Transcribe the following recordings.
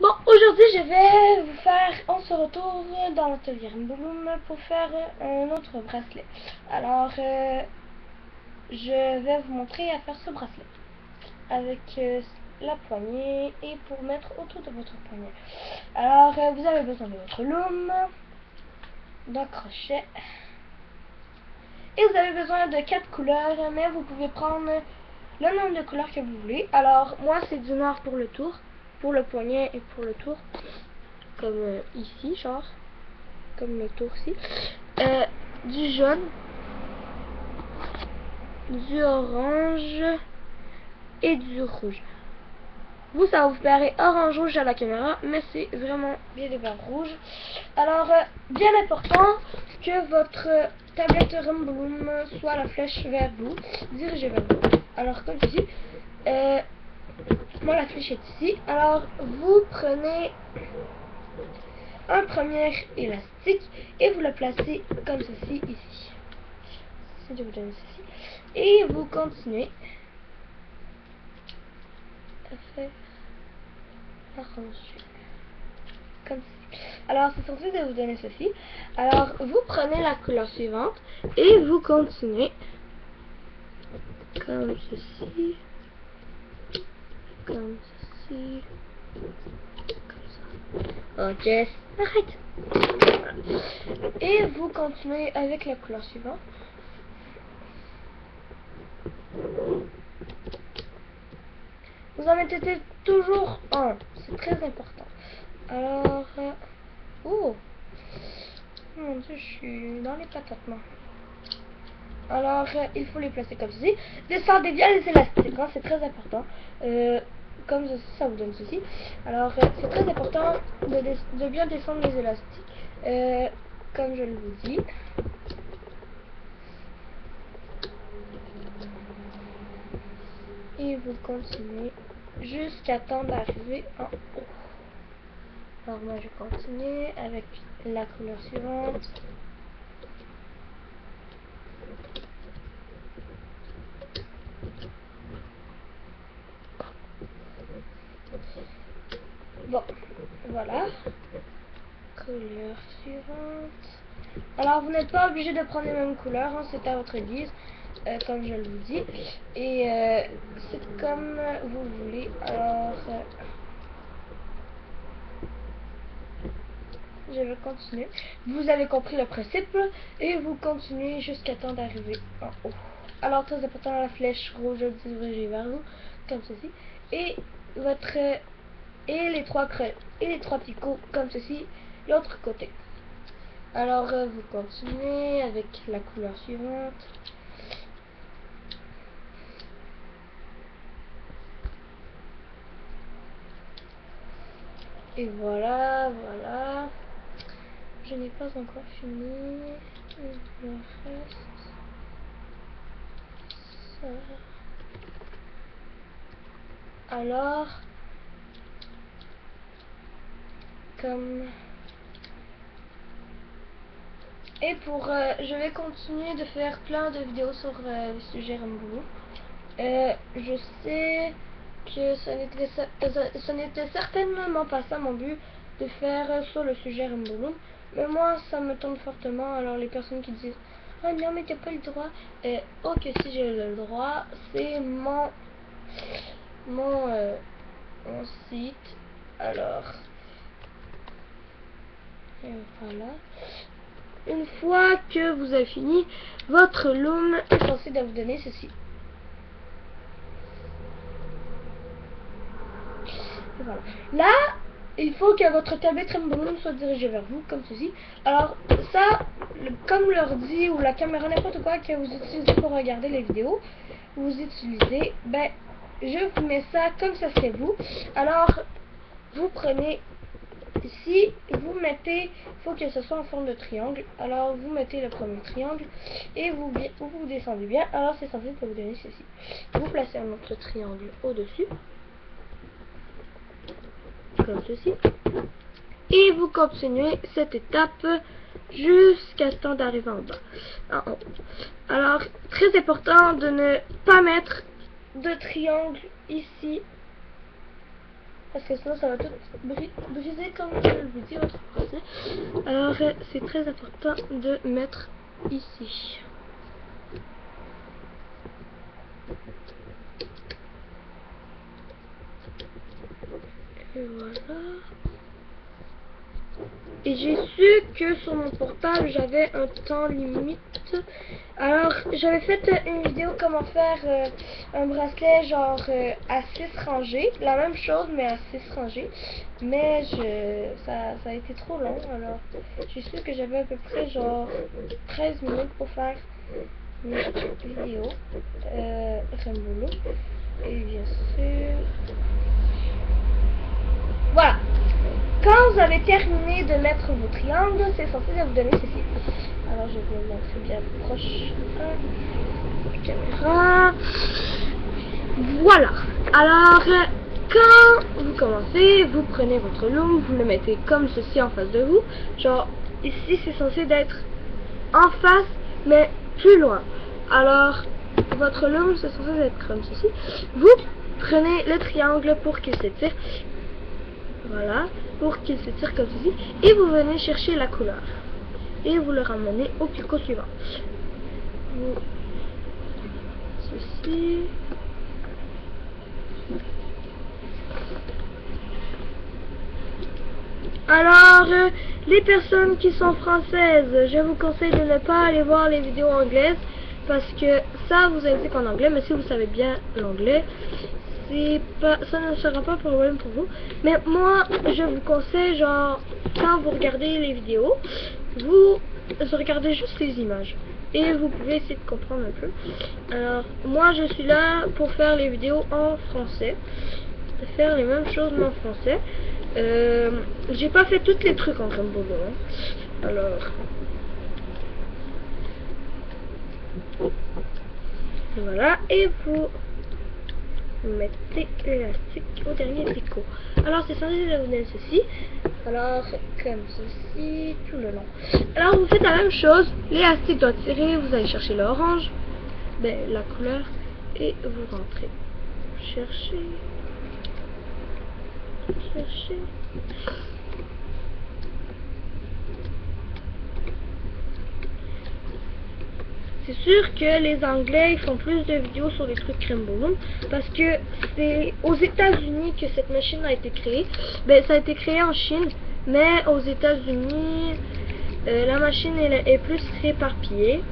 Bon, aujourd'hui je vais vous faire, on se retrouve dans l'atelier Bloom pour faire un autre bracelet. Alors, je vais vous montrer à faire ce bracelet avec la poignée et pour mettre autour de votre poignet. Alors, vous avez besoin de votre loom, d'un crochet et vous avez besoin de 4 couleurs, mais vous pouvez prendre le nombre de couleurs que vous voulez. Alors, moi c'est du noir pour le tour, pour le poignet et pour le tour. Comme ici, genre, comme le tour ici, du jaune, du orange et du rouge. Vous, ça va vous paraître orange-rouge à la caméra, mais c'est vraiment bien de vert rouge. Alors, bien important que votre tablette Bloom soit la flèche vers vous, dirigée vers vous. Alors, comme ceci, moi la flèche est ici. Alors, vous prenez un premier élastique et vous le placez comme ceci ici. Si je vous donne ceci. Et vous continuez à faire arranger comme ceci. Alors c'est censé de vous donner ceci. Alors vous prenez la couleur suivante et vous continuez comme ceci, comme ceci, comme ça. Ok, arrête. Et vous continuez avec la couleur suivante. Vous en mettez toujours un, c'est très important. Alors, oh mon dieu, je suis dans les patates, moi. Alors, il faut les placer comme ceci. Descendez bien les élastiques, hein, c'est très important. Comme ceci, ça vous donne ceci. Alors, c'est très important de bien descendre les élastiques, comme je le vous dis. Et vous continuez jusqu'à temps d'arriver en haut. Alors moi je continue avec la couleur suivante. Bon, voilà. Couleur suivante. Alors vous n'êtes pas obligé de prendre les mêmes couleurs, hein, c'est à votre guise, comme je le vous dis. Et c'est comme vous voulez. Alors, je vais continuer. Vous avez compris le principe et vous continuez jusqu'à temps d'arriver en haut. Alors très important, la flèche rouge dirigée vers vous, comme ceci. Et votre et les trois picots comme ceci, l'autre côté. Alors vous continuez avec la couleur suivante. Et voilà, voilà. Je n'ai pas encore fini. Il me reste ça. Alors, comme... Et pour... je vais continuer de faire plein de vidéos sur le sujet Rambo. Je sais que ce n'était certainement pas ça mon but de faire sur le sujet Rambo. Mais moi, ça me tente fortement. Alors, les personnes qui disent « Oh non, mais t'as pas le droit. » Ok, si j'ai le droit, c'est mon site. Alors, et voilà. Une fois que vous avez fini, votre loom est censé vous donner ceci. Et voilà. Là, il faut que votre tablette Bloom soit dirigée vers vous, comme ceci. Alors, ça, comme l'ordi ou la caméra, n'importe quoi que vous utilisez pour regarder les vidéos, vous utilisez, ben, je vous mets ça comme ça c'est vous. Alors, vous prenez ici, vous mettez, il faut que ce soit en forme de triangle. Alors, vous mettez le premier triangle et vous descendez bien. Alors, c'est censé vous donner ceci. Vous placez un autre triangle au-dessus, comme ceci. Et vous continuez cette étape jusqu'à ce temps d'arriver en bas. En haut. Alors, très important de ne pas mettre de triangle ici. parce que sinon ça va tout briser comme je vous dis votre bracelet. Alors c'est très important de mettre ici. Et voilà. Et j'ai su que sur mon portable j'avais un temps limite. Alors j'avais fait une vidéo comment faire un bracelet genre à 6 rangées. La même chose mais à 6 rangées. Mais ça a été trop long. Alors j'ai su que j'avais à peu près genre 13 minutes pour faire une vidéo. Rainbow. Et bien sûr. Voilà. Quand vous avez terminé de mettre vos triangles, c'est censé vous donner ceci. Alors je vais vous montrer bien proche. Caméra. Voilà. Alors quand vous commencez, vous prenez votre loom, vous le mettez comme ceci en face de vous. Genre ici c'est censé d'être en face mais plus loin. Alors votre loom c'est censé être comme ceci. Vous prenez le triangle pour qu'il s'étire. Voilà, pour qu'il s'étire comme ceci. Et vous venez chercher la couleur. Et vous le ramenez au picot suivant. Vous... Ceci. Alors, les personnes qui sont françaises, je vous conseille de ne pas aller voir les vidéos anglaises. Parce que ça vous indique en anglais. Mais si vous savez bien l'anglais, ça ne sera pas un problème pour vous. Mais moi je vous conseille, genre quand vous regardez les vidéos, vous regardez juste les images et vous pouvez essayer de comprendre un peu. Alors moi je suis là pour faire les vidéos en français, faire les mêmes choses mais en français. J'ai pas fait tous les trucs en Rainbow, hein. Alors voilà, et vous mettez l'élastique au dernier picot. Alors c'est censé vous donner ceci. Alors comme ceci tout le long. Alors vous faites la même chose. L'élastique doit tirer. Vous allez chercher l'orange, la couleur, et vous rentrez. Cherchez. C'est sûr que les Anglais ils font plus de vidéos sur les trucs Rainbow Loom parce que c'est aux États-Unis que cette machine a été créée. Ça a été créé en Chine, mais aux États-Unis, la machine est plus éparpillée.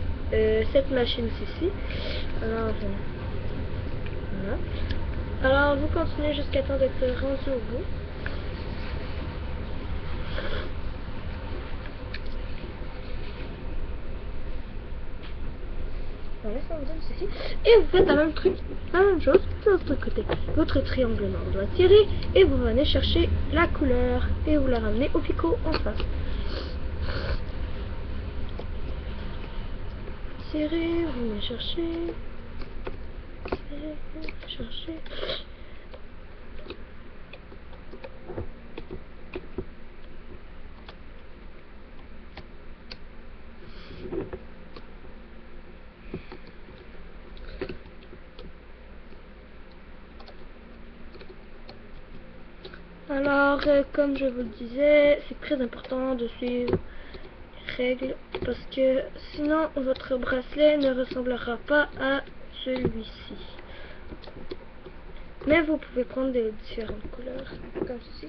Cette machine-ci. Alors, voilà. Alors, vous continuez jusqu'à temps d'être rendu au bout. Voilà, ça vous donne ceci. Et vous faites la même chose de l'autre côté. Votre triangle noir doit tirer et vous venez chercher la couleur et vous la ramenez au picot en face. Tirez, vous venez chercher. Chercher. Alors, comme je vous le disais, c'est très important de suivre les règles parce que sinon votre bracelet ne ressemblera pas à celui-ci. Mais vous pouvez prendre des différentes couleurs, comme ceci.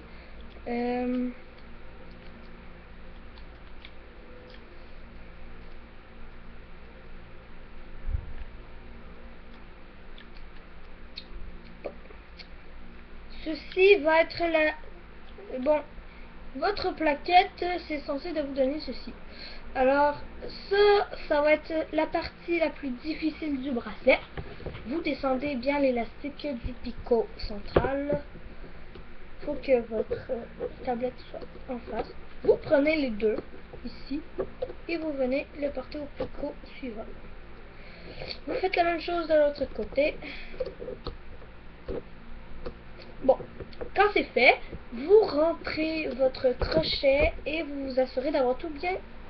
Ceci va être votre plaquette, c'est censé de vous donner ceci. Alors, ça va être la partie la plus difficile du bracelet. Vous descendez bien l'élastique du picot central. Il faut que votre tablette soit en face. Vous prenez les deux, ici, et vous venez le porter au picot suivant. Vous faites la même chose de l'autre côté. Bon, quand c'est fait, vous rentrez votre crochet et vous vous assurez d'avoir tous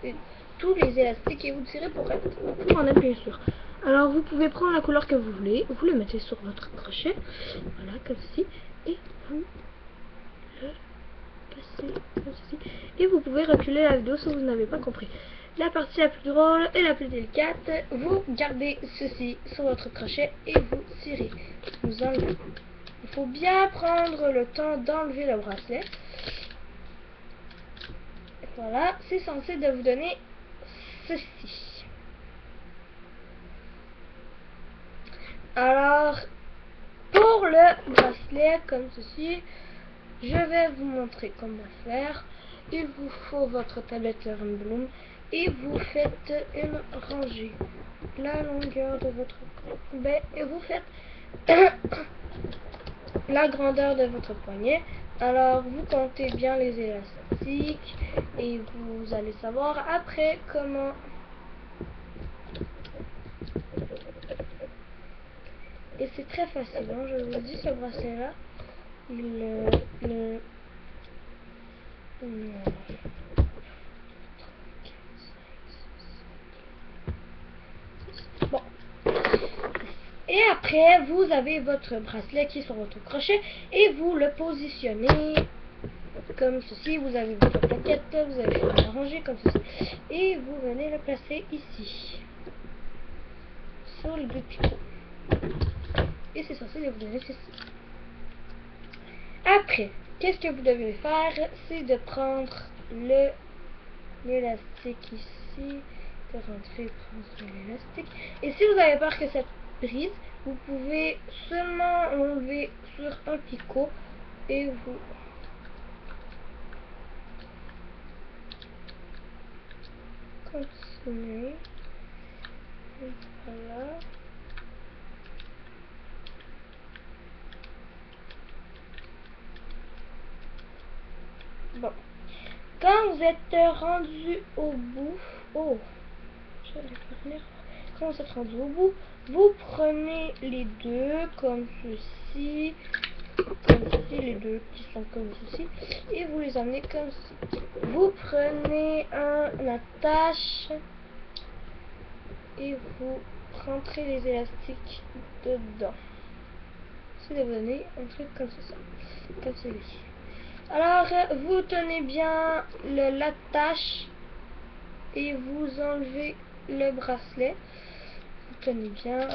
les élastiques et vous tirez pour en être bien sûr. Alors vous pouvez prendre la couleur que vous voulez, vous le mettez sur votre crochet, voilà comme ceci, et vous passer comme ceci. Et vous pouvez reculer la vidéo si vous n'avez pas compris. La partie la plus drôle et la plus délicate, vous gardez ceci sur votre crochet et vous tirez. Vous enlevez. Il faut bien prendre le temps d'enlever le bracelet. Voilà, c'est censé de vous donner ceci. Alors, pour le bracelet comme ceci, je vais vous montrer comment faire. Il vous faut votre tablette Bloom et vous faites une rangée. La longueur de votre et vous faites la grandeur de votre poignet. Alors vous comptez bien les élastiques et vous allez savoir après comment et c'est très facile, hein, je vous dis, ce bracelet là bon. Et après, vous avez votre bracelet qui est sur votre crochet et vous le positionnez comme ceci. Vous avez votre plaquette, vous avez fait la rangée comme ceci. Et vous venez le placer ici, sur le bout de picot. Et c'est censé vous donner ceci. Après, qu'est-ce que vous devez faire? C'est de prendre l'élastique ici, de rentrer, prendre l'élastique. Et si vous avez peur que ça brise, vous pouvez seulement l'enlever sur un picot et vous continuez. Voilà. Bon. Quand vous êtes rendu au bout, quand vous êtes rendu au bout, vous prenez les deux comme ceci, les deux qui sont comme ceci, et vous les amenez comme ceci. Vous prenez un attache et vous rentrez les élastiques dedans. C'est de vous donner un truc comme ça, comme celui-ci. Alors, vous tenez bien l'attache et vous enlevez le bracelet. Vous tenez bien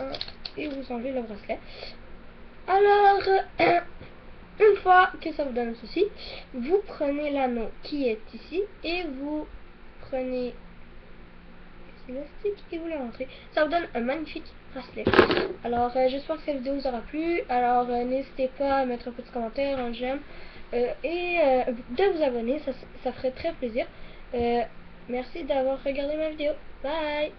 et vous enlevez le bracelet. Alors, une fois que ça vous donne ceci, vous prenez l'anneau qui est ici et vous prenez les élastiques et vous les rentrez. Ça vous donne un magnifique bracelet. Alors, j'espère que cette vidéo vous aura plu. Alors, n'hésitez pas à mettre un petit commentaire, un j'aime. Et de vous abonner, ça ferait très plaisir. Merci d'avoir regardé ma vidéo. Bye!